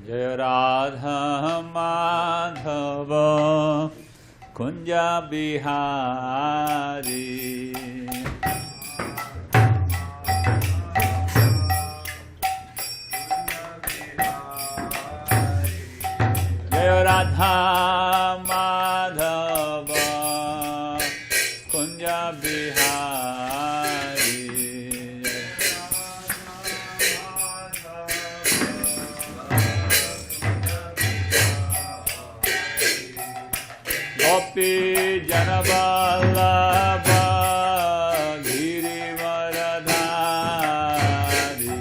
Jaya Radha Madhava Kunja Bihari Jaya Radha Madhava Kunja Bihari Gopi Janavallabha Girivaradhari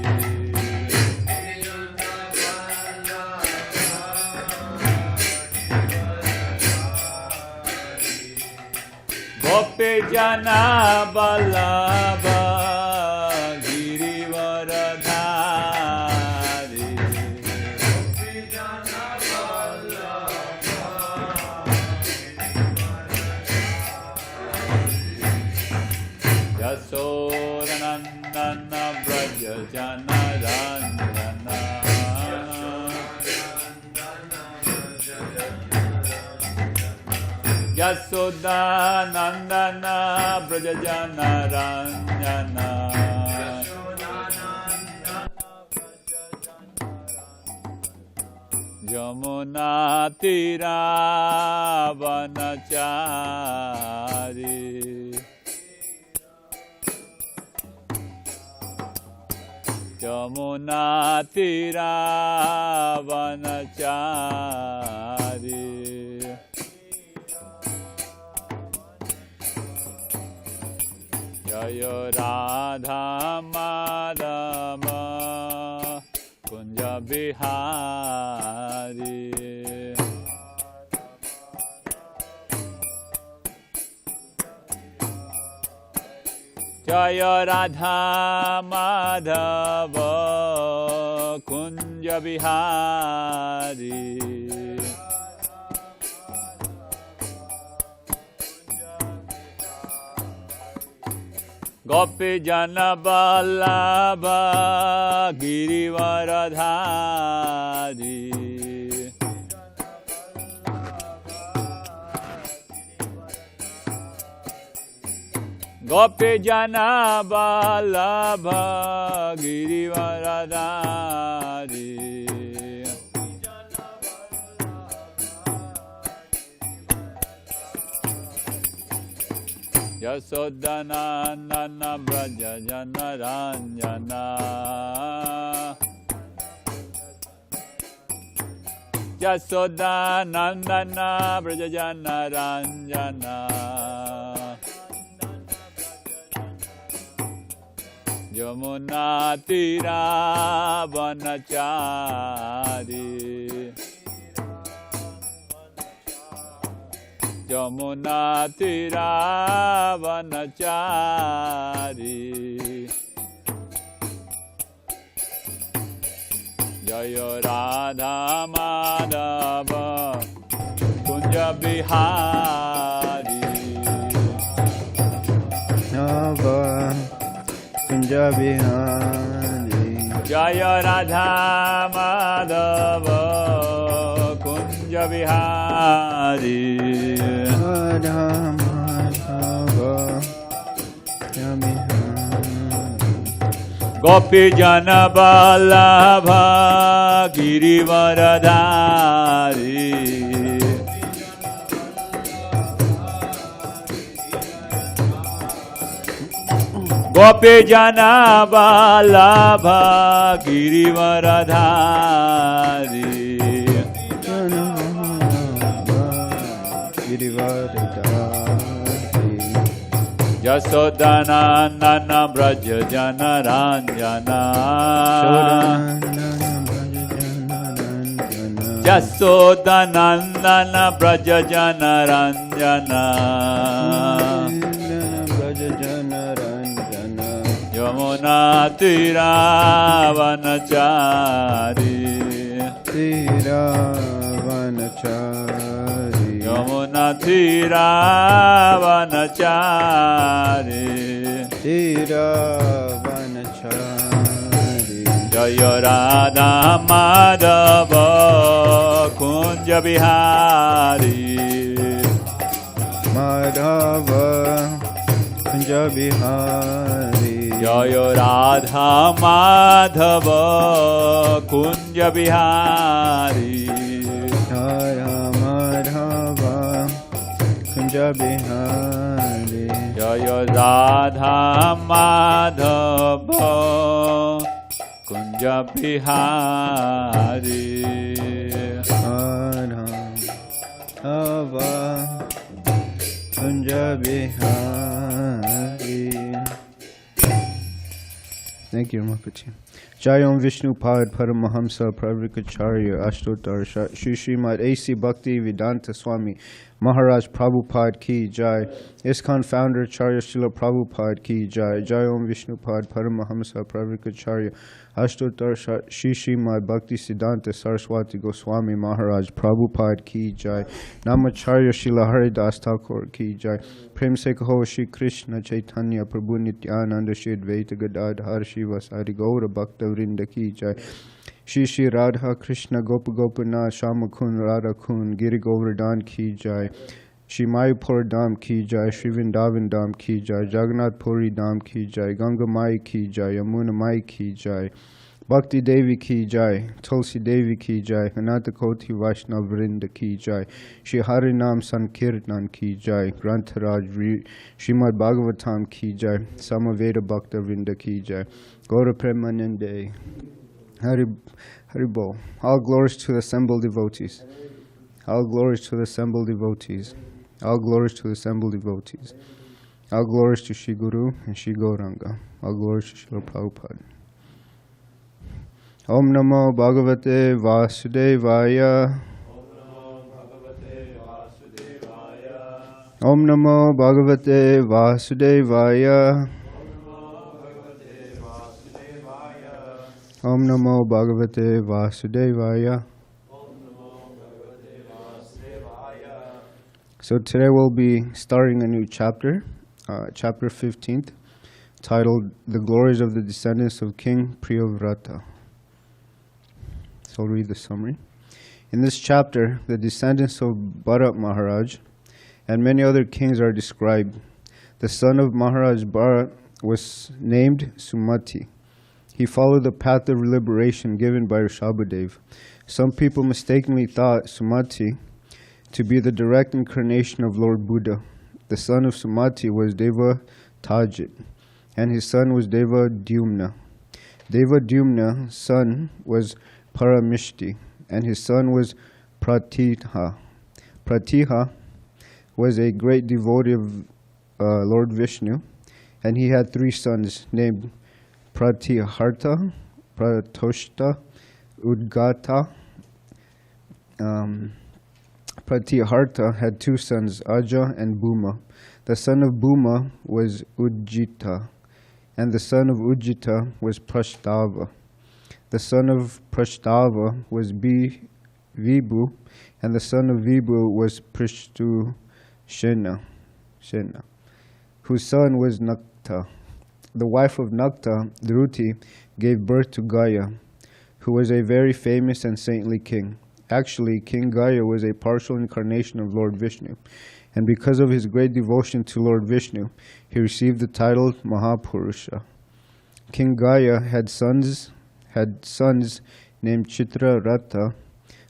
Gopi Janavallabha Girivaradhari Yasodanandana Braja Janaranjana Yasodanandana Braja Janaranjana Yamuna Tira Vanachari Yamuna Tira Vanachari Jaya Radha Madhava Kunja Bihari Jaya Radha Madhava Kunja Bihari Gopi Janavallabha Girivaradhari Gopi Janavallabha Girivaradhari Yasodanandana Braja Janaranjana Yasodanandana Braja Janaranjana Yamuna Tira Vanachari Yamuna Tira Vanachari Jaya Radha Madhava Kunja Bihari Nava Kunja Bihari Jaya Radha Madhava Kunja Bihari Radha Madhava Kunja Bihari Gopi Janavallabha Girivaradhari Gopi Janavallabha Girivaradhari Yasodanandana Braja Janaranjana Yasodanandana Braja Janaranjana Yamuna Tira Vanachari Tira Vanachari Yamuna Tira Vanachari Tira Vanachari Jaya Radha Madhava Kunja Bihari Madhava Kunja Bihari Jaya Radha Madhava Kunja Bihari Jaya Madhava Kunja Bihari Jaya Radha Madhava Kunja Bihari Madhava Kunja Bihari. Thank you, Ramapachi. Jai Om Vishnu Pad Paramahamsa Pravikacharya Ashtotar Shri Srimad A.C. Bhakti Vedanta Swami Maharaj Prabhupada Ki Jai. ISKCON Founder Charya Srila Prabhupada Ki Jai. Jai Om Vishnu Pad Paramahamsa Pravikacharya Ashtotar Shri Srimad Bhakti Siddhanta Saraswati Goswami Maharaj Prabhupada Ki Jai. Namacharya Srila Haridas Thakur Ki Jai. Prem se kaho Shri Krishna Chaitanya Prabhu Nityananda Shri Advaita Gadadhar Shivasari Gaura Bhakta Vrinda Ki Jai. Shri Shri Radha Krishna Gopa Gopanath Shamakun Radha Kun Giri Govardhan Ki Jai. Shri Mayapur Dham Ki Jai. Shri Vrindavan Dham Ki Jai. Jagannath Puri Dham Ki Jai. Ganga Mai Ki Jai. Yamuna Mai Ki Jai. Bhakti Devi Ki Jai. Tulsi Devi Ki Jai. Ananta Koti Vaishnav Vrinda Ki Jai. Shri Harinam Sankirtan Ki Jai. Grantharaj Srimad Bhagavatam Ki Jai. Samaveda Bhakta Vrinda Ki Jai. Gaura Premanande Haribol. All glories to the assembled devotees. All glories to the assembled devotees. All glories to the assembled devotees. All glories to Shri Guru and Shri Gauranga. All glories to Srila Prabhupada. Om Namo Bhagavate Vasudevaya. Om Namo Bhagavate Vasudevaya. Om Namo Bhagavate Vasudevaya. So today we'll be starting a new chapter, chapter 15th, titled The Glories of the Descendants of King Priyavrata. So I'll read the summary. In this chapter, the descendants of Bharat Maharaj and many other kings are described. The son of Maharaj Bharat was named Sumati. He followed the path of liberation given by Rishabhadev. Some people mistakenly thought Sumati to be the direct incarnation of Lord Buddha. The son of Sumati was Deva Tajit, and his son was Deva Dyumna. Deva Dyumna's son was Paramishti, and his son was Pratiha. Pratiha was a great devotee of Lord Vishnu, and he had three sons named Pratiharta, Pratoshta, Udgata. Pratiharta had two sons, Aja and Bhuma. The son of Bhuma was Ujjita, and the son of Ujjita was Prashtava. The son of Prashtava was Vibhu, and the son of Vibhu was Prishtushena, whose son was Nakta. The wife of Nakta, Druti, gave birth to Gaya, who was a very famous and saintly king. Actually, King Gaya was a partial incarnation of Lord Vishnu, and because of his great devotion to Lord Vishnu, he received the title Mahapurusha. King Gaya had sons named Chitrarata,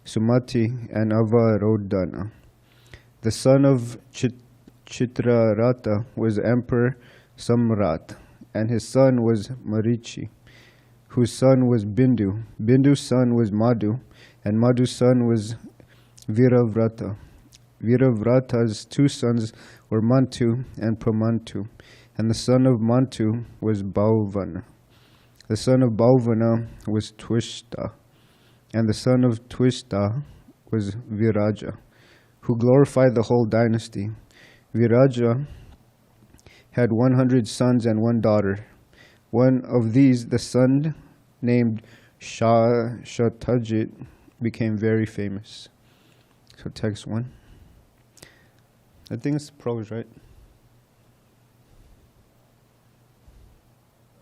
Sumati, and Avarodhana. The son of Chitrarata was Emperor Samrat, and his son was Marichi, whose son was Bindu. Bindu's son was Madhu, and Madhu's son was Viravrata. Viravrata's two sons were Mantu and Pramantu, and the son of Mantu was Bhauvana. The son of Bhauvana was Twishta, and the son of Twishta was Viraja, who glorified the whole dynasty. Viraja had 100 sons and one daughter. One of these, the son named Shatajit, became very famous. So text 1. I think it's prose, right?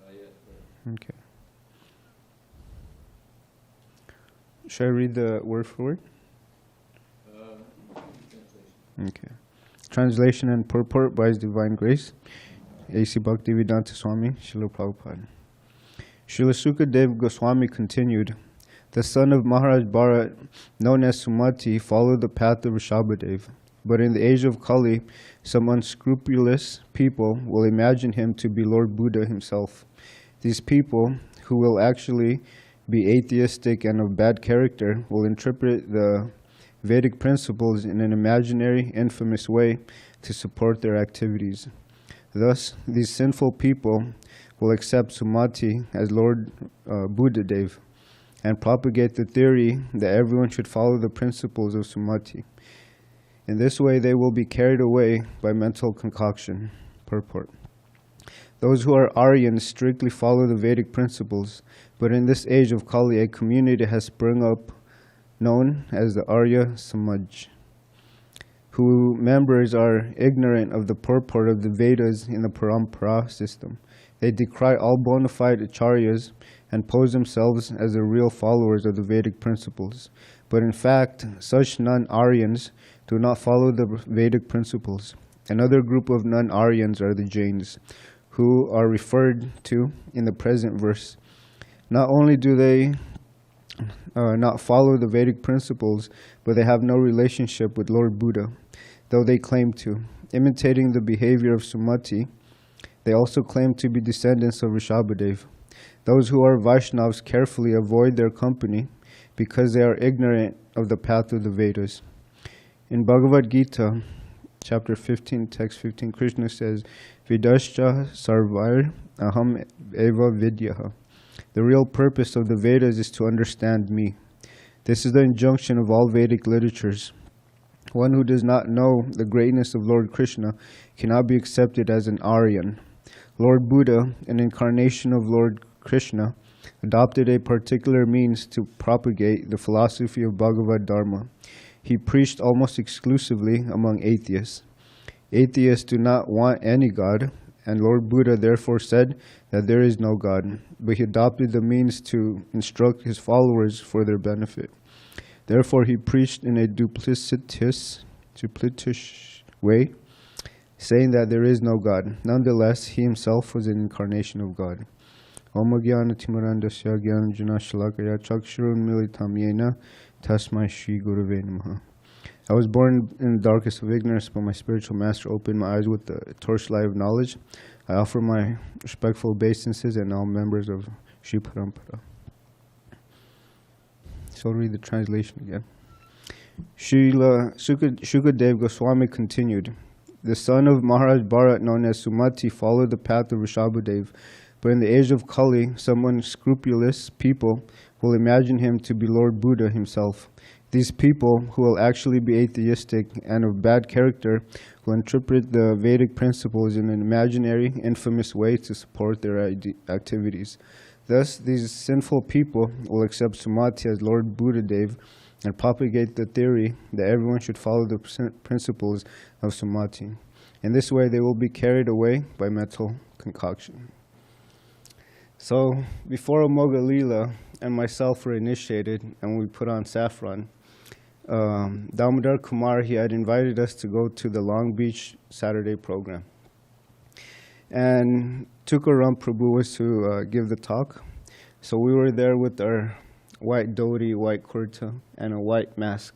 Yes, sir. Okay. Should I read the word for word? Okay. Translation and purport by His Divine Grace, A.C. Bhaktivedanta Swami, Srila Prabhupada. Srila Sukadev Goswami continued, the son of Maharaj Bharat, known as Sumati, followed the path of Rishabhadev. But in the age of Kali, some unscrupulous people will imagine him to be Lord Buddha himself. These people, who will actually be atheistic and of bad character, will interpret the Vedic principles in an imaginary, infamous way to support their activities. Thus, these sinful people will accept Sumati as Lord Buddhadev and propagate the theory that everyone should follow the principles of Sumati. In this way, they will be carried away by mental concoction. Purport. Those who are Aryans strictly follow the Vedic principles, but in this age of Kali, a community has sprung up known as the Arya Samaj, whose members are ignorant of the purport of the Vedas in the parampara system. They decry all bona fide acharyas and pose themselves as the real followers of the Vedic principles. But in fact, such non-Aryans do not follow the Vedic principles. Another group of non-Aryans are the Jains, who are referred to in the present verse. Not only do they not follow the Vedic principles, but they have no relationship with Lord Buddha, though they claim to. Imitating the behavior of Sumati, they also claim to be descendants of Rishabhadev. Those who are Vaishnavas carefully avoid their company because they are ignorant of the path of the Vedas. In Bhagavad-gita, chapter 15, text 15, Krishna says, vedaiś sarvair, aham vedyaḥ. The real purpose of the Vedas is to understand me. This is the injunction of all Vedic literatures. One who does not know the greatness of Lord Krishna cannot be accepted as an Aryan. Lord Buddha, an incarnation of Lord Krishna, adopted a particular means to propagate the philosophy of bhagavata-dharma. He preached almost exclusively among atheists. Atheists do not want any God, and Lord Buddha therefore said that there is no God, but he adopted the means to instruct his followers for their benefit. Therefore he preached in a duplicitous way, saying that there is no God. Nonetheless, he himself was an incarnation of God. Om Jnana Timirandasya Jnana Shalakaya Chakshurun Militam Yena Tasmai Shri Gurave Namaha. I was born in the darkest of ignorance, but my spiritual master opened my eyes with the torchlight of knowledge. I offer my respectful obeisances and all members of Shri Parampara. So I'll read the translation again. Srila Sukadev Goswami continued, the son of Maharaj Bharat, known as Sumati, followed the path of Rishabhadev. But in the age of Kali, some unscrupulous people will imagine him to be Lord Buddha himself. These people, who will actually be atheistic and of bad character, will interpret the Vedic principles in an imaginary, infamous way to support their activities. Thus, these sinful people will accept Sumati as Lord Buddhadev and propagate the theory that everyone should follow the principles of Sumati. In this way, they will be carried away by mental concoction. So, before Amoga Leela and myself were initiated and we put on saffron, Damodar Kumar, he had invited us to go to the Long Beach Saturday program. And Tukaram Prabhu was to give the talk. So we were there with our white dhoti, white kurta, and a white mask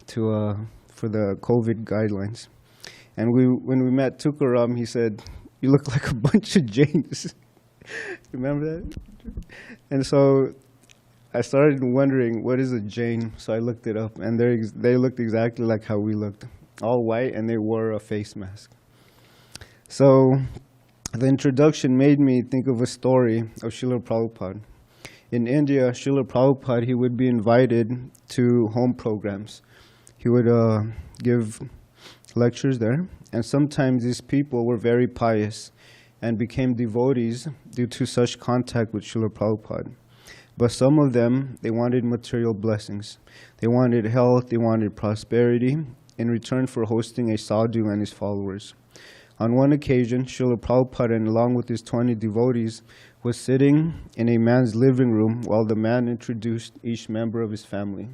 for the COVID guidelines. And when we met Tukaram, he said, "You look like a bunch of Jains." Remember that? And so I started wondering, what is a Jain? So I looked it up, and they looked exactly like how we looked, all white, and they wore a face mask. So the introduction made me think of a story of Srila Prabhupada. In India, Srila Prabhupada, he would be invited to home programs. He would give lectures there, and sometimes these people were very pious and became devotees due to such contact with Srila Prabhupada. But some of them, they wanted material blessings. They wanted health, they wanted prosperity in return for hosting a sadhu and his followers. On one occasion, Srila Prabhupada, along with his 20 devotees, was sitting in a man's living room while the man introduced each member of his family.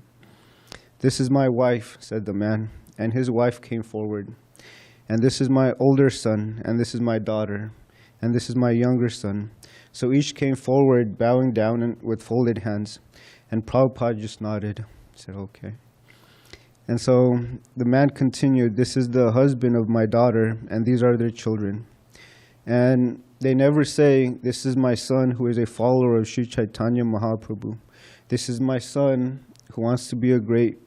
"This is my wife," said the man, and his wife came forward. "And this is my older son, and this is my daughter, and this is my younger son." So each came forward, bowing down and with folded hands, and Prabhupada just nodded. He said, "Okay." And so the man continued, "This is the husband of my daughter, and these are their children." And they never say, "This is my son who is a follower of Sri Chaitanya Mahaprabhu. This is my son who wants to be a great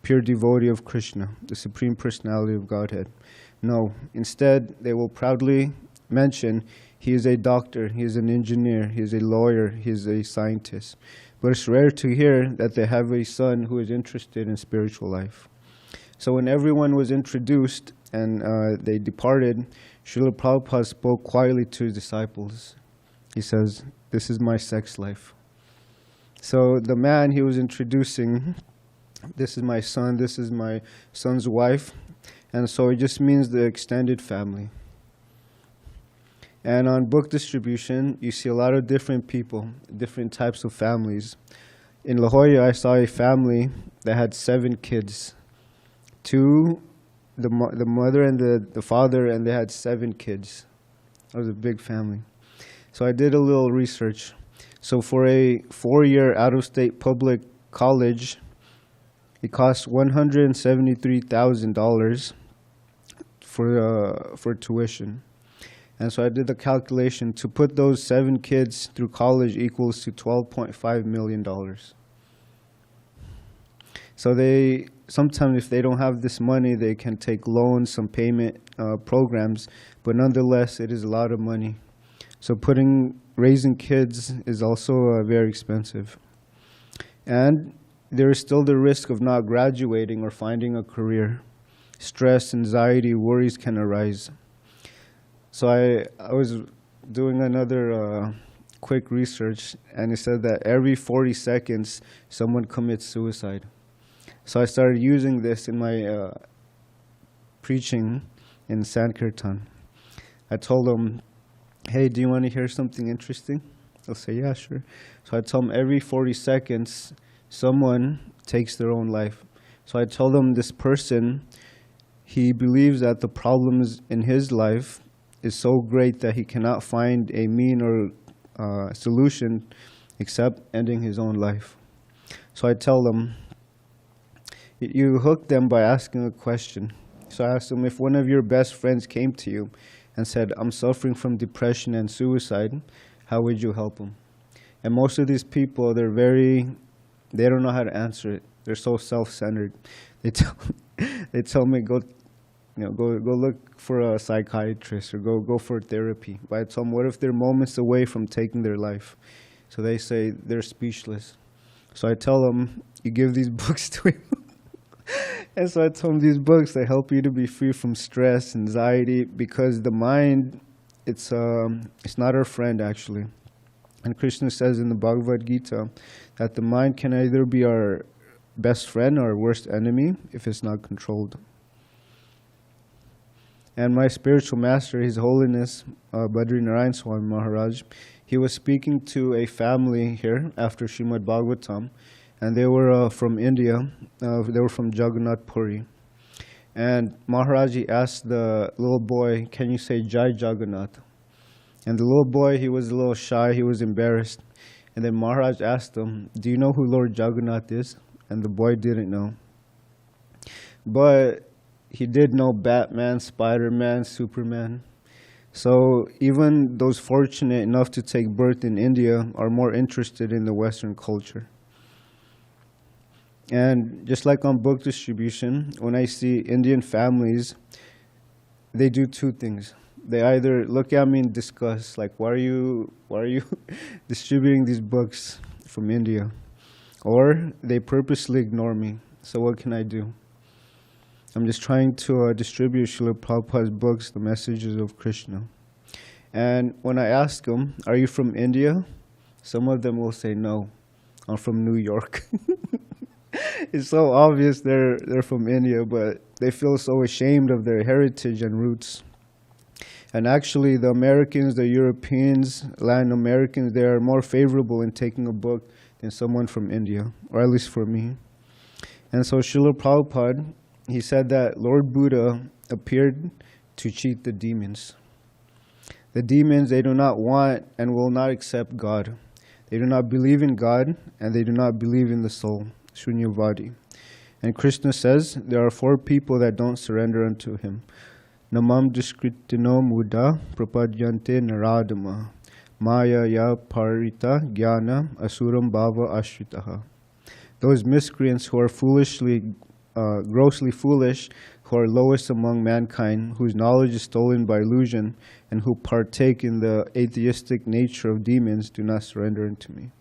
pure devotee of Krishna, the Supreme Personality of Godhead." No, instead they will proudly mention, "He is a doctor, he is an engineer, he is a lawyer, he is a scientist." But it's rare to hear that they have a son who is interested in spiritual life. So when everyone was introduced and they departed, Srila Prabhupada spoke quietly to his disciples. He says, "This is my sex life." So the man he was introducing, this is my son, this is my son's wife, and so it just means the extended family. And on book distribution, you see a lot of different people, different types of families. In La Jolla, I saw a family that had 7 kids. The mother and the father, and they had 7 kids. That was a big family. So I did a little research. So for a 4-year out-of-state public college, it costs $173,000 for tuition. And so I did the calculation. To put those 7 kids through college equals to $12.5 million. So they sometimes, if they don't have this money, they can take loans, some payment programs, but nonetheless, it is a lot of money. So raising kids is also very expensive. And there is still the risk of not graduating or finding a career. Stress, anxiety, worries can arise. So I was doing another quick research, and it said that every 40 seconds, someone commits suicide. So I started using this in my preaching in Sankirtan. I told them, "Hey, do you want to hear something interesting?" They'll say, "Yeah, sure." So I told them every 40 seconds, someone takes their own life. So I told them this person, he believes that the problems in his life is so great that he cannot find a mean or solution except ending his own life. So I tell them, you hook them by asking a question. So I asked them, if one of your best friends came to you and said, "I'm suffering from depression and suicide," how would you help them? And most of these people, they don't know how to answer it. They're so self-centered. They tell me, go look for a psychiatrist or go for therapy. But I tell them, what if they're moments away from taking their life? So they say they're speechless. So I tell them, you give these books to him. And so I told them these books, they help you to be free from stress, anxiety, because the mind, it's not our friend actually. And Krishna says in the Bhagavad-gita that the mind can either be our best friend or our worst enemy if it's not controlled. And my spiritual master, His Holiness Badri Narayan Swami Maharaj, he was speaking to a family here after Srimad Bhagavatam, and they were from India. They were from Jagannath Puri. And Maharaj asked the little boy, "Can you say Jai Jagannath?" And the little boy, he was a little shy, he was embarrassed. And then Maharaj asked him, "Do you know who Lord Jagannath is?" And the boy didn't know. But he did know Batman, Spider-Man, Superman. So even those fortunate enough to take birth in India are more interested in the Western culture. And just like on book distribution, when I see Indian families, they do 2 things. They either look at me in disgust, like, why are you distributing these books from India? Or they purposely ignore me. So what can I do? I'm just trying to distribute Srila Prabhupada's books, the messages of Krishna. And when I ask them, "Are you from India?" some of them will say, "No, I'm from New York." It's so obvious they're from India, but they feel so ashamed of their heritage and roots. And actually, the Americans, the Europeans, Latin Americans, they are more favorable in taking a book than someone from India, or at least for me. And so Srila Prabhupada, he said that Lord Buddha appeared to cheat the demons. The demons, they do not want and will not accept God. They do not believe in God, and they do not believe in the soul, Shunyavadi. And Krishna says there are 4 people that don't surrender unto him. Namam diskritino muda prapadyante naradama maya ya parita jnana asuram bhava ashritaha. Those miscreants who are grossly foolish, who are lowest among mankind, whose knowledge is stolen by illusion, and who partake in the atheistic nature of demons, do not surrender unto me.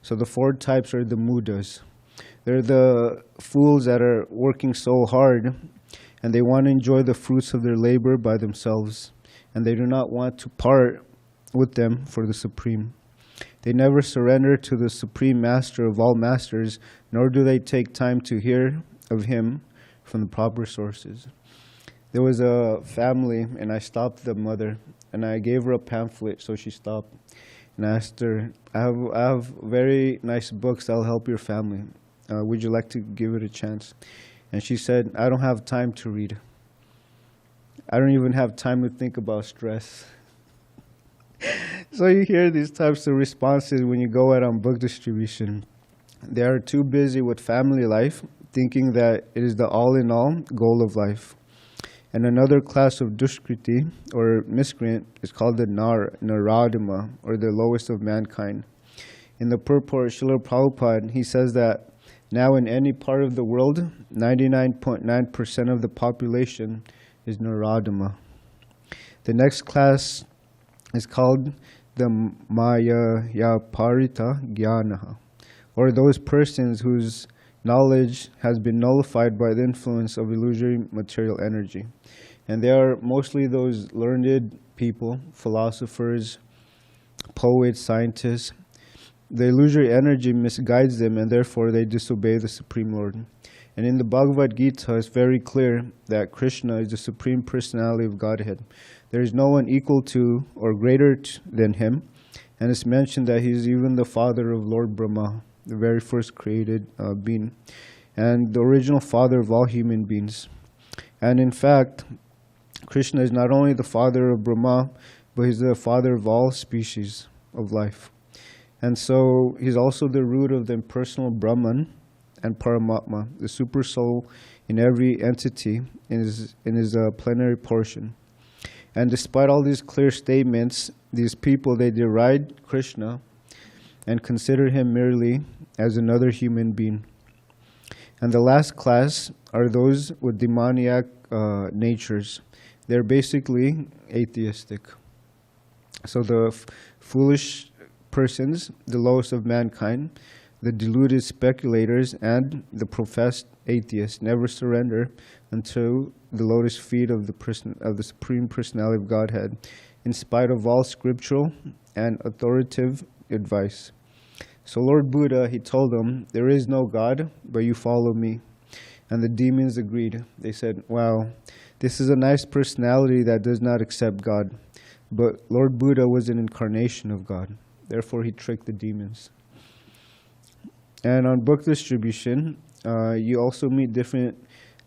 So the 4 types are the mudas. They're the fools that are working so hard, and they want to enjoy the fruits of their labor by themselves, and they do not want to part with them for the Supreme. They never surrender to the Supreme Master of all masters, nor do they take time to hear of him from the proper sources. There was a family, and I stopped the mother, and I gave her a pamphlet, so she stopped. And I asked her, I have very nice books that'll help your family. Would you like to give it a chance? And she said, I don't have time to read. I don't even have time to think about stress. So you hear these types of responses when you go out on book distribution. They are too busy with family life, thinking that it is the all-in-all goal of life. And another class of duskriti, or miscreant, is called the naradama, or the lowest of mankind. In the purport, Srila Prabhupada, he says that now in any part of the world, 99.9% of the population is naradama. The next class is called the maya-ya-parita jnana, or those persons whose knowledge has been nullified by the influence of illusory material energy. And they are mostly those learned people, philosophers, poets, scientists. The illusory energy misguides them, and therefore they disobey the Supreme Lord. And in the Bhagavad-gita, it's very clear that Krishna is the Supreme Personality of Godhead. There is no one equal to or greater than him. And it's mentioned that he is even the father of Lord Brahma, the very first created being, and the original father of all human beings. And in fact, Krishna is not only the father of Brahma, but he's the father of all species of life. And so he's also the root of the impersonal Brahman and Paramatma, the super soul in every entity in his plenary portion. And despite all these clear statements, these people, they deride Krishna and consider him merely as another human being. And the last class are those with demoniac natures. They're basically atheistic. So the foolish persons, the lowest of mankind, the deluded speculators, and the professed atheists never surrender until the lotus feet of the Supreme Personality of Godhead, in spite of all scriptural and authoritative advice. So Lord Buddha, he told them, there is no God, but you follow me. And the demons agreed. They said, wow, this is a nice personality that does not accept God. But Lord Buddha was an incarnation of God. Therefore, he tricked the demons. And on book distribution, you also meet different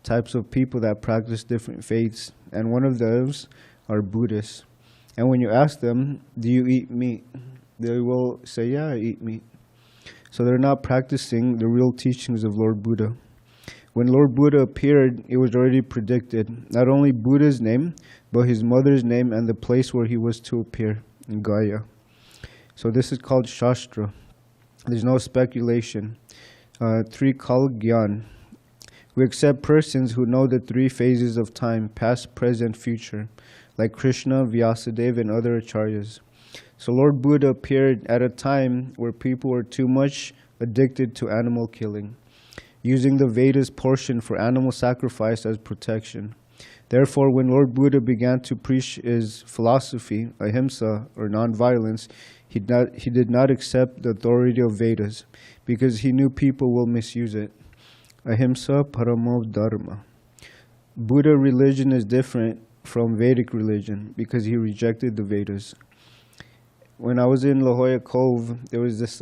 types of people that practice different faiths. And one of those are Buddhists. And when you ask them, do you eat meat? They will say, yeah, I eat meat. So they're not practicing the real teachings of Lord Buddha. When Lord Buddha appeared, it was already predicted, not only Buddha's name, but his mother's name and the place where he was to appear, in Gaya. So this is called Shastra. There's no speculation. Trikal Gyan. We accept persons who know the 3 phases of time, past, present, future, like Krishna, Vyasadeva, and other acharyas. So Lord Buddha appeared at a time where people were too much addicted to animal killing, using the Vedas portion for animal sacrifice as protection. Therefore, when Lord Buddha began to preach his philosophy, ahimsa, or non-violence, he did not accept the authority of Vedas, because he knew people will misuse it. Ahimsa paramo dharma. Buddha religion is different. from Vedic religion because he rejected the Vedas. When I was in La Jolla Cove, there was this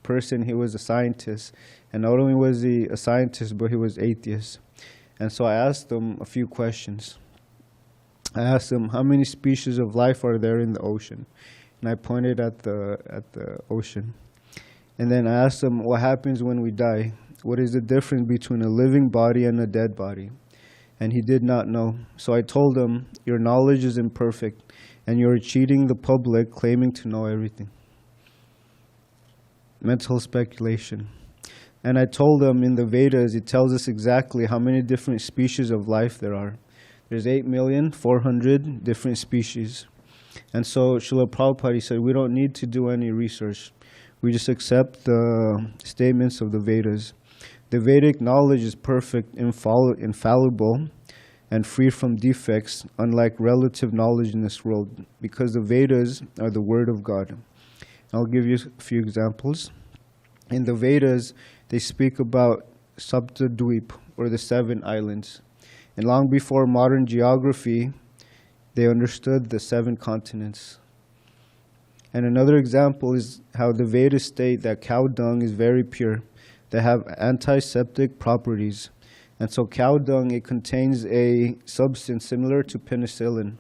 person, he was a scientist, and not only was he a scientist, but he was atheist. And so I asked him a few questions. I asked him, how many species of life are there in the ocean? And I pointed at the ocean. And then I asked him, what happens when we die? What is the difference between a living body and a dead body? And he did not know. So I told him, your knowledge is imperfect, and you're cheating the public, claiming to know everything. Mental speculation. And I told him in the Vedas, it tells us exactly how many different species of life there are. There's 8,400,000 different species. And so Srila Prabhupada said, we don't need to do any research. We just accept the statements of the Vedas. The Vedic knowledge is perfect, infallible, and free from defects, unlike relative knowledge in this world, because the Vedas are the word of God. I'll give you a few examples. In the Vedas, they speak about Saptadweep, or the 7 islands. And long before modern geography, they understood the 7 continents. And another example is how the Vedas state that cow dung is very pure. They have antiseptic properties. And so cow dung, it contains a substance similar to penicillin,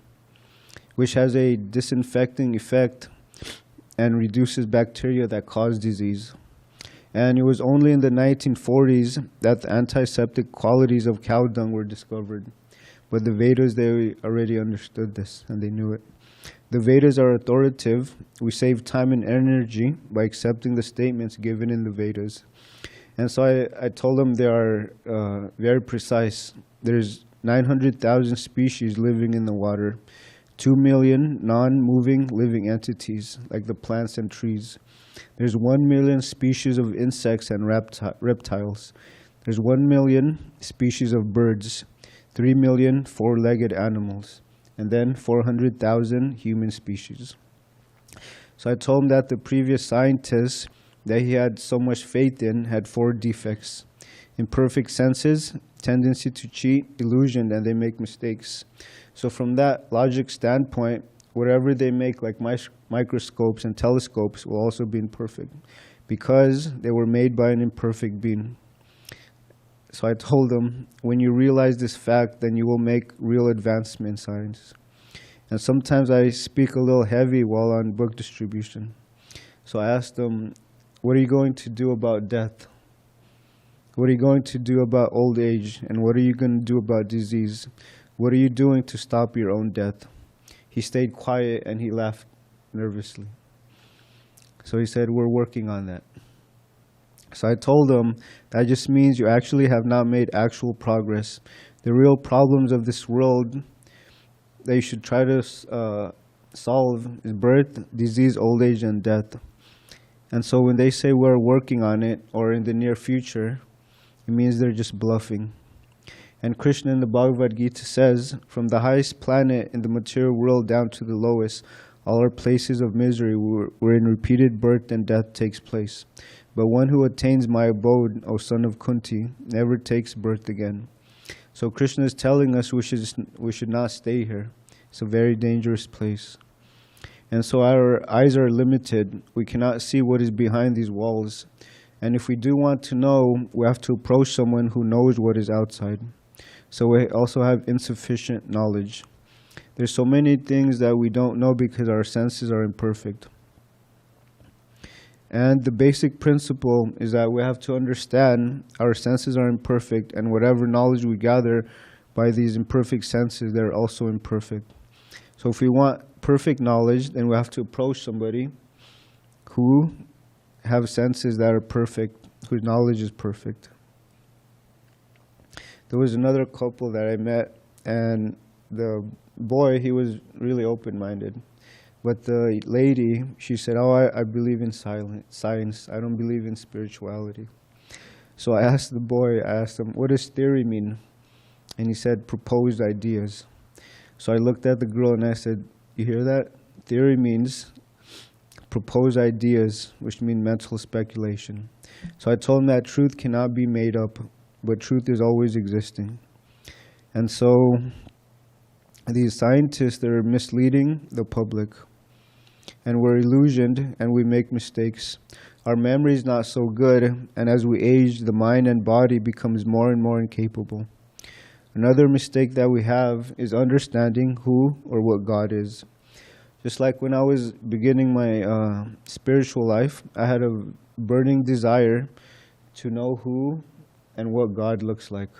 which has a disinfecting effect and reduces bacteria that cause disease. And it was only in the 1940s that the antiseptic qualities of cow dung were discovered. But the Vedas, they already understood this, and they knew it. The Vedas are authoritative. We save time and energy by accepting the statements given in the Vedas. And so I told them they are very precise. There's 900,000 species living in the water, 2 million non-moving living entities, like the plants and trees. There's 1 million species of insects and reptiles. There's 1 million species of birds, 3 million four-legged animals, and then 400,000 human species. So I told him that the previous scientists that he had so much faith in had 4 defects: imperfect senses, tendency to cheat, illusion, and they make mistakes. So from that logic standpoint, whatever they make, like microscopes and telescopes, will also be imperfect because they were made by an imperfect being. So I told them, when you realize this fact, then you will make real advancement in science. And sometimes I speak a little heavy while on book distribution. So I asked them, what are you going to do about death? What are you going to do about old age? And what are you going to do about disease? What are you doing to stop your own death? He stayed quiet and he laughed nervously. So he said, we're working on that. So I told him, that just means you actually have not made actual progress. The real problems of this world that you should try to solve is birth, disease, old age, and death. And so when they say we're working on it, or in the near future, it means they're just bluffing. And Krishna in the Bhagavad-gita says, from the highest planet in the material world down to the lowest, all are places of misery wherein repeated birth and death takes place. But one who attains my abode, O son of Kunti, never takes birth again. So Krishna is telling us we should not stay here. It's a very dangerous place. And so our eyes are limited. We cannot see what is behind these walls. And if we do want to know, we have to approach someone who knows what is outside. So we also have insufficient knowledge. There's so many things that we don't know because our senses are imperfect. And the basic principle is that we have to understand our senses are imperfect, and whatever knowledge we gather by these imperfect senses, they're also imperfect. So if we want perfect knowledge, then we have to approach somebody who have senses that are perfect, whose knowledge is perfect. There was another couple that I met, and the boy, he was really open-minded. But the lady, she said, I believe in science. I don't believe in spirituality. So I asked the boy, him, what does theory mean? And he said, proposed ideas. So I looked at the girl and I said, you hear that? Theory means proposed ideas, which mean mental speculation. So I told him that truth cannot be made up, but truth is always existing. And so These scientists are misleading the public, and we're illusioned and we make mistakes. Our memory is not so good, and as we age, the mind and body becomes more and more incapable. Another mistake that we have is understanding who or what God is. Just like when I was beginning my spiritual life, I had a burning desire to know who and what God looks like.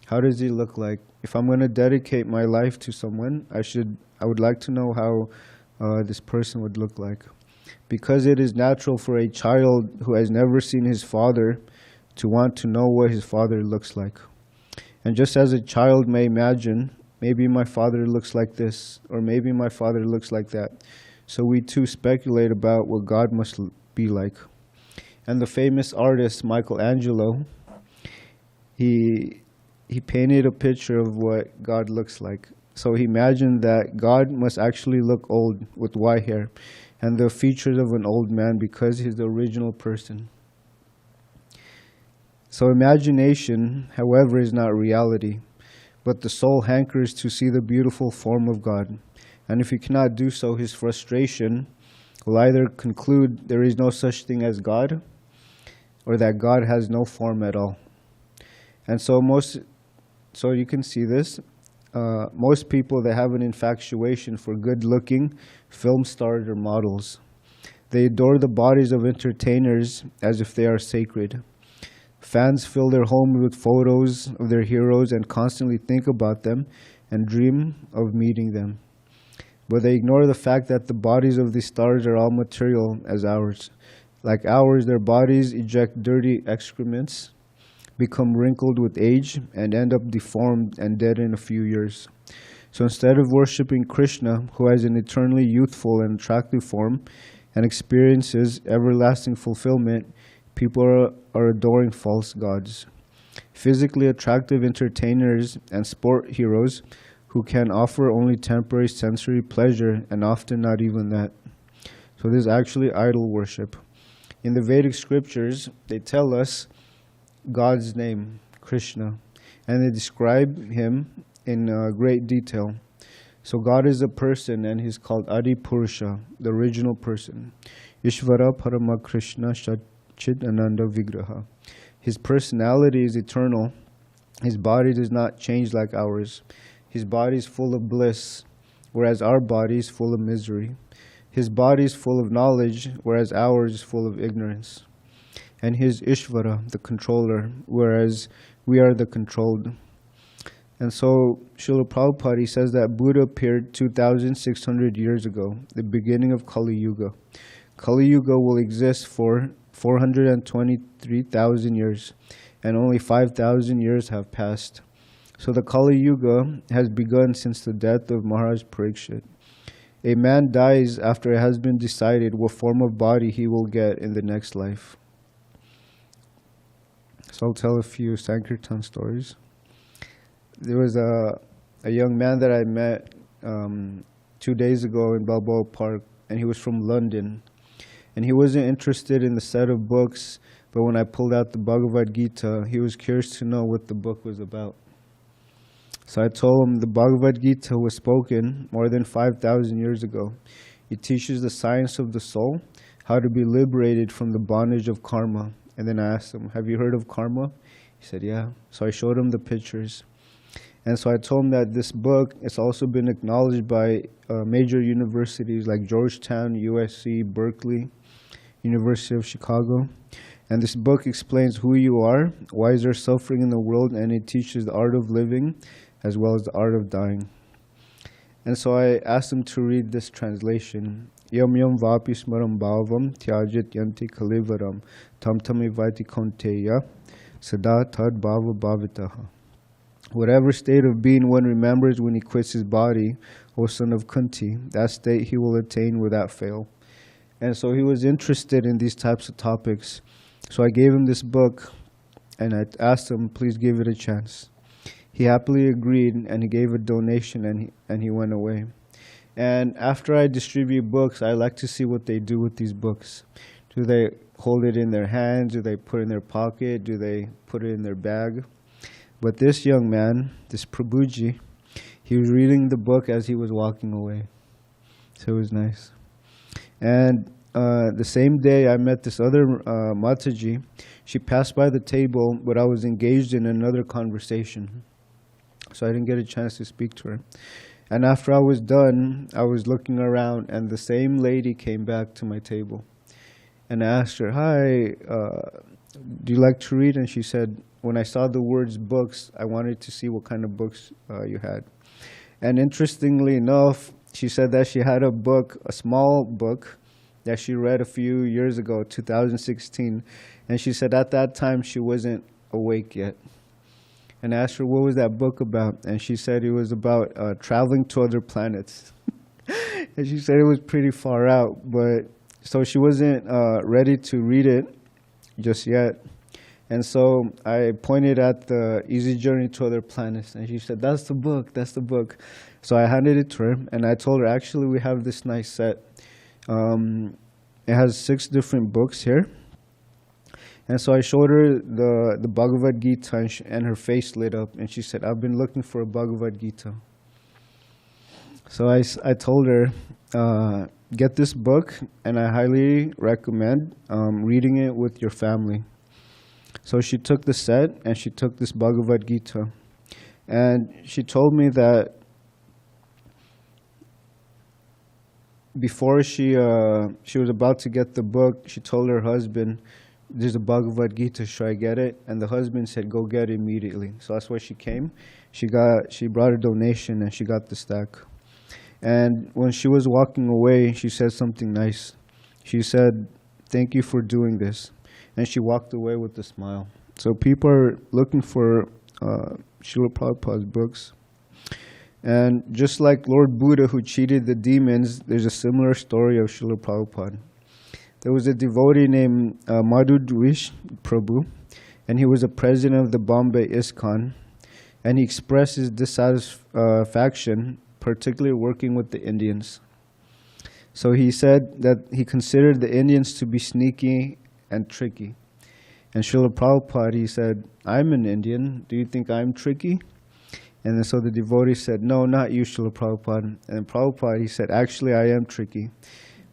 How does He look like? If I'm going to dedicate my life to someone, I would like to know how this person would look like. Because it is natural for a child who has never seen his father to want to know what his father looks like. And just as a child may imagine, maybe my father looks like this, or maybe my father looks like that. So we too speculate about what God must be like. And the famous artist Michelangelo, he painted a picture of what God looks like. So he imagined that God must actually look old with white hair and the features of an old man because he's the original person. So imagination, however, is not reality, but the soul hankers to see the beautiful form of God. And if he cannot do so, his frustration will either conclude there is no such thing as God, or that God has no form at all. And so you can see this. Most people, they have an infatuation for good-looking film stars or models. They adore the bodies of entertainers as if they are sacred. Fans fill their homes with photos of their heroes and constantly think about them and dream of meeting them. But they ignore the fact that the bodies of these stars are all material as ours. Like ours, their bodies eject dirty excrements, become wrinkled with age, and end up deformed and dead in a few years. So instead of worshipping Krishna, who has an eternally youthful and attractive form and experiences everlasting fulfillment, people are adoring false gods. Physically attractive entertainers and sport heroes who can offer only temporary sensory pleasure, and often not even that. So this is actually idol worship. In the Vedic scriptures, they tell us God's name, Krishna, and they describe Him in great detail. So God is a person, and He's called Adi Purusha, the original person. Ishvara Parama Krishna Chid Ananda Vigraha. His personality is eternal. His body does not change like ours. His body is full of bliss, whereas our body is full of misery. His body is full of knowledge, whereas ours is full of ignorance. And He is Ishvara, the controller, whereas we are the controlled. And so Srila Prabhupada says that Buddha appeared 2,600 years ago, the beginning of Kali Yuga. Kali Yuga will exist for 423,000 years, and only 5,000 years have passed. So the Kali Yuga has begun since the death of Maharaj Parikshit. A man dies after it has been decided what form of body he will get in the next life. So I'll tell a few Sankirtan stories. There was a young man that I met 2 days ago in Balboa Park, and he was from London. And he wasn't interested in the set of books, but when I pulled out the Bhagavad-gita, he was curious to know what the book was about. So I told him the Bhagavad-gita was spoken more than 5,000 years ago. It teaches the science of the soul, how to be liberated from the bondage of karma. And then I asked him, have you heard of karma? He said, yeah. So I showed him the pictures. And so I told him that this book has also been acknowledged by major universities like Georgetown, USC, Berkeley, University of Chicago. And this book explains who you are, why is there suffering in the world, and it teaches the art of living as well as the art of dying. And so I asked him to read this translation. Yam yam vapi smaram bhavam tyajit yanti kalivaram tam tami vaiti konteya sada tad bhava bhavitaha. Whatever state of being one remembers when he quits his body, O son of Kunti, that state he will attain without fail. And so he was interested in these types of topics. So I gave him this book, and I asked him, please give it a chance. He happily agreed, and he gave a donation, and he went away. And after I distribute books, I like to see what they do with these books. Do they hold it in their hands? Do they put it in their pocket? Do they put it in their bag? But this young man, this Prabhuji, He was reading the book as he was walking away. So it was nice. And the same day I met this other Mataji. She passed by the table, but I was engaged in another conversation. So I didn't get a chance to speak to her. And after I was done, I was looking around, and the same lady came back to my table. And I asked her, "Hi, do you like to read?" And she said, when I saw the words books, I wanted to see what kind of books you had. And interestingly enough, she said that she had a book, a small book, that she read a few years ago, 2016. And she said at that time she wasn't awake yet. And I asked her, what was that book about? And she said it was about traveling to other planets. And she said it was pretty far out, but so she wasn't ready to read it just yet. And so I pointed at the Easy Journey to Other Planets, and she said, that's the book, that's the book. So I handed it to her, and I told her, actually, we have this nice set. It has 6 different books here. And so I showed her the Bhagavad-gita, and her face lit up, and she said, I've been looking for a Bhagavad-gita. So I told her, get this book, and I highly recommend reading it with your family. So she took the set, and she took this Bhagavad-gita. And she told me that before she was about to get the book, she told her husband, there's a Bhagavad-gita, should I get it? And the husband said, go get it immediately. So that's why she came. She brought a donation, and she got the stack. And when she was walking away, she said something nice. She said, thank you for doing this. And she walked away with a smile. So people are looking for Srila Prabhupada's books. And just like Lord Buddha who cheated the demons, there's a similar story of Srila Prabhupada. There was a devotee named Madhudwish Prabhu, and he was a president of the Bombay ISKCON, and he expressed his dissatisfaction, particularly working with the Indians. So he said that he considered the Indians to be sneaky and tricky. And Srila Prabhupada, he said, I'm an Indian, do you think I'm tricky? And then so the devotee said, no, not you, Srila Prabhupada. And Prabhupada, he said, actually I am tricky,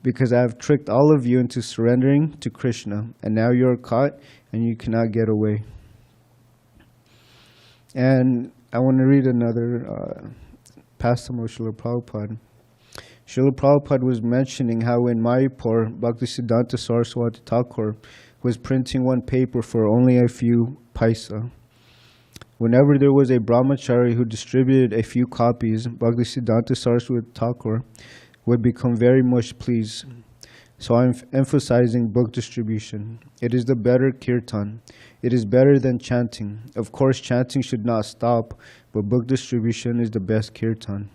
because I have tricked all of you into surrendering to Krishna, and now you're caught and you cannot get away. And I want to read another pastime of Srila Prabhupada. Srila Prabhupada was mentioning how in Mayapur, Bhaktisiddhanta Saraswati Thakur was printing one paper for only a few paisa. Whenever there was a brahmachari who distributed a few copies, Bhaktisiddhanta Saraswati Thakur would become very much pleased. So I'm emphasizing book distribution. It is the better kirtan. It is better than chanting. Of course, chanting should not stop, but book distribution is the best kirtan.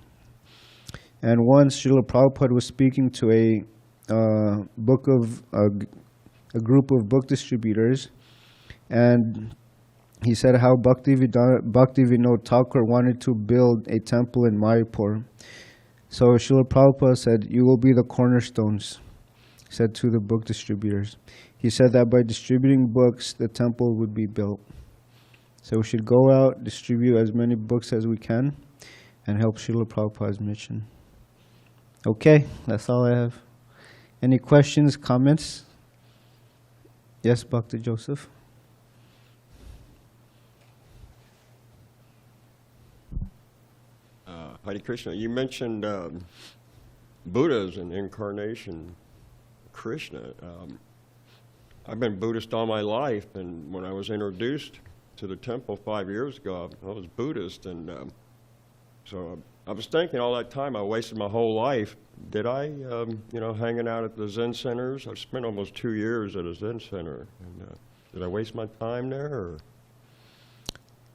And once Srila Prabhupada was speaking to a group of book distributors, and he said how Bhaktivinoda Thakur wanted to build a temple in Mayapur. So Srila Prabhupada said, you will be the cornerstones, said to the book distributors. He said that by distributing books, the temple would be built. So we should go out, distribute as many books as we can, and help Srila Prabhupada's mission. Okay, that's all I have. Any questions, comments? Yes, Bhakti Joseph? Hare Krishna, you mentioned Buddhas and incarnation, Krishna. I've been Buddhist all my life, and when I was introduced to the temple 5 years ago, I was Buddhist, and so I was thinking all that time I wasted my whole life. Did I, hanging out at the Zen centers? I've spent almost 2 years at a Zen center. And, did I waste my time there? Or?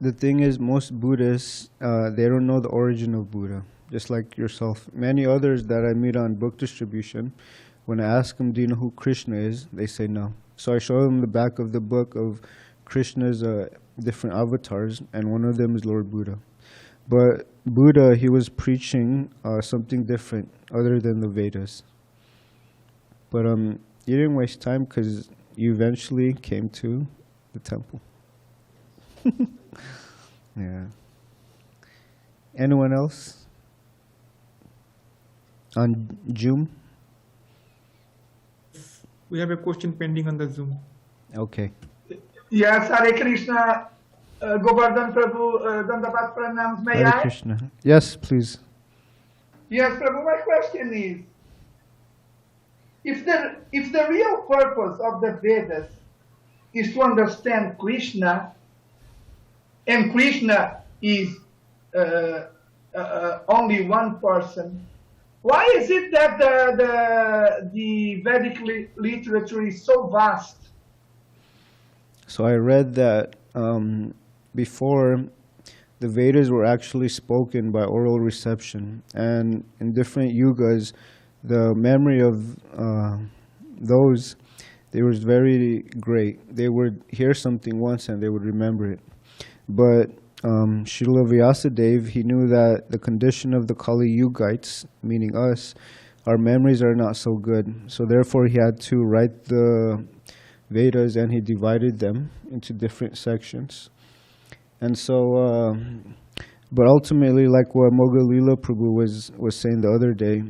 The thing is, most Buddhists, they don't know the origin of Buddha, just like yourself. Many others that I meet on book distribution, when I ask them, do you know who Krishna is? They say no. So I show them the back of the book of Krishna's different avatars, and one of them is Lord Buddha. But Buddha, he was preaching something different other than the Vedas. But you didn't waste time because you eventually came to the temple. Yeah. Anyone else? On Zoom? We have a question pending on the Zoom. Okay. Yes, Hare Krishna, Govardhan Prabhu, Dandavat Pranams, may Hare I? Krishna. Yes, please. Yes, Prabhu, my question is, if the real purpose of the Vedas is to understand Krishna, and Krishna is only one person, why is it that the Vedic literature is so vast? So I read that before the Vedas were actually spoken by oral reception, and in different yugas, the memory of those, they was very great. They would hear something once and they would remember it. But Srila Vyasadeva, he knew that the condition of the Kali Yugites, meaning us, our memories are not so good. So therefore he had to write the Vedas and he divided them into different sections. And so, but ultimately, like what Mogalila Prabhu was saying the other day,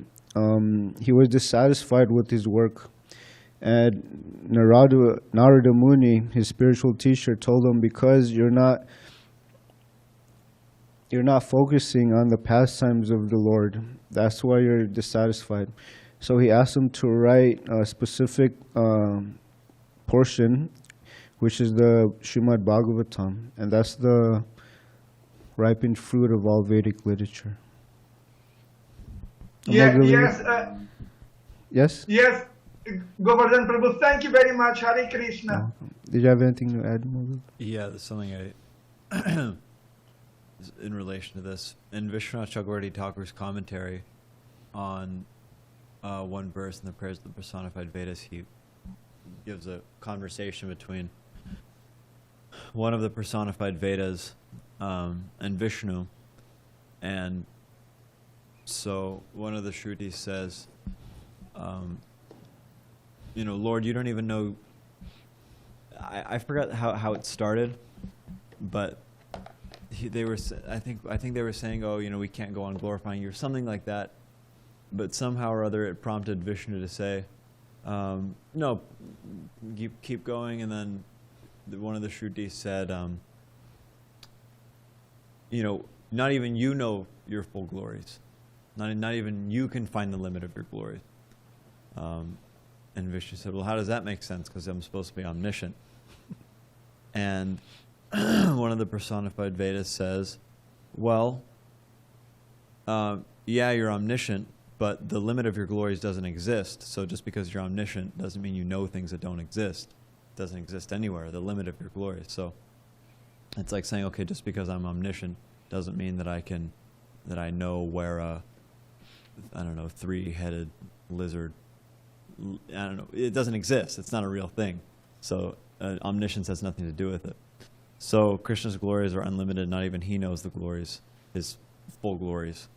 he was dissatisfied with his work. And Narada Muni, his spiritual teacher, told him, because you're not focusing on the pastimes of the Lord, that's why you're dissatisfied. So he asked him to write a specific portion, which is the Srimad Bhagavatam, and that's the ripened fruit of all Vedic literature. Yes? Yes, Govardhan Prabhu, thank you very much. Hare Krishna. Did you have anything to add, Mogal? Yeah, there's something in relation to this. In Vishwanath Chakravarti Thakur's commentary on one verse in the prayers of the personified Vedas, he gives a conversation between one of the personified Vedas and Vishnu. And so one of the Shrutis says, Lord, you don't even know. I forgot how it started, but I think they were saying, we can't go on glorifying you or something like that. But somehow or other it prompted Vishnu to say, no, keep going. And then one of the Shrutis said, not even you know your full glories. Not even you can find the limit of your glory. And Vishnu said, well, how does that make sense? Because I'm supposed to be omniscient. And one of the personified Vedas says, well, yeah, you're omniscient, but the limit of your glories doesn't exist. So just because you're omniscient doesn't mean you know things that don't exist. It doesn't exist anywhere, the limit of your glories. So it's like saying, okay, just because I'm omniscient doesn't mean that I know where a, three-headed lizard, it doesn't exist. It's not a real thing. So omniscience has nothing to do with it. So Krishna's glories are unlimited. Not even he knows the glories, his full glories.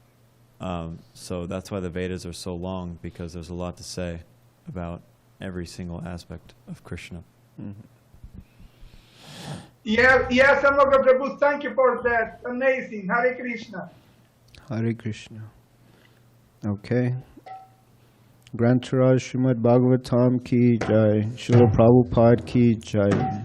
So that's why the Vedas are so long, because there's a lot to say about every single aspect of Krishna. Mm-hmm. Yes, Amoga Prabhu, thank you for that. Amazing. Hare Krishna. Hare Krishna. Okay. Grantaraj Srimad Bhagavatam ki jai. Srila Prabhupada ki jai.